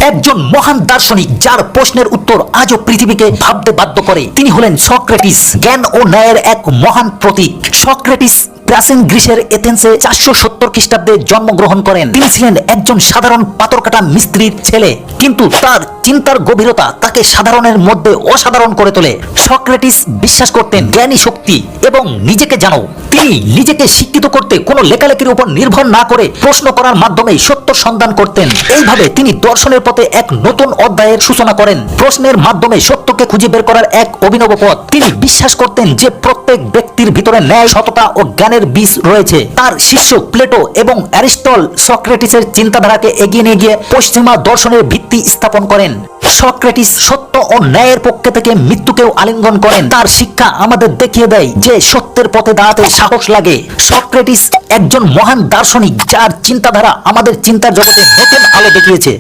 একজন মহান দার্শনিক যার প্রশ্নের উত্তর আজও পৃথিবীকে ভাবতে বাধ্য করে। তিনি হলেন সক্রেটিস, জ্ঞান ও ন্যায়ের এক মহান প্রতীক। সক্রেটিস প্রাচীন গ্রিসের এথেন্সে 470 খ্রিস্টাব্দে জন্মগ্রহণ করেন। তিনি ছিলেন একজন সাধারণ পাথরকাটা মিস্ত্রির ছেলে, কিন্তু তার চিন্তার গভীরতা তাকে সাধারণের মধ্যে অসাধারণ করে তোলে। সক্রেটিস বিশ্বাস করতেন জ্ঞানী শক্তি এবং নিজেকে জানো। তিনি নিজেকে শিক্ষিত করতে কোনো লেখালেখির উপর নির্ভর না করে প্রশ্ন করার মাধ্যমে সত্য সন্ধান করতেন। এইভাবে তিনি দর্শনের পথে এক নতুন অধ্যায়ের সূচনা করেন, প্রশ্নের মাধ্যমে সত্যকে খুঁজে বের করার এক অভিনব পথ। তিনি বিশ্বাস করতেন যে প্রত্যেক ব্যক্তির ভিতরে ন্যায়, সততা ও জ্ঞানের বীজ রয়েছে। তার শিষ্য প্লেটো এবং অ্যারিস্টটল সক্রেটিসের চিন্তাধারাকে এগিয়ে নিয়ে গিয়ে পশ্চিমা দর্শনের ভিত্তি স্থাপন করেন। সক্রেটিস সত্য ও ন্যায়ের পক্ষে থেকে মৃত্যুকেও আলিঙ্গন করেন। তার শিক্ষা আমাদের দেখিয়ে দেয় যে সত্যের পথে দাঁড়াতে সাহস লাগে। সক্রেটিস একজন মহান দার্শনিক যার চিন্তাধারা আমাদের চিন্তার জগতে নতুন আলো দেখিয়েছে।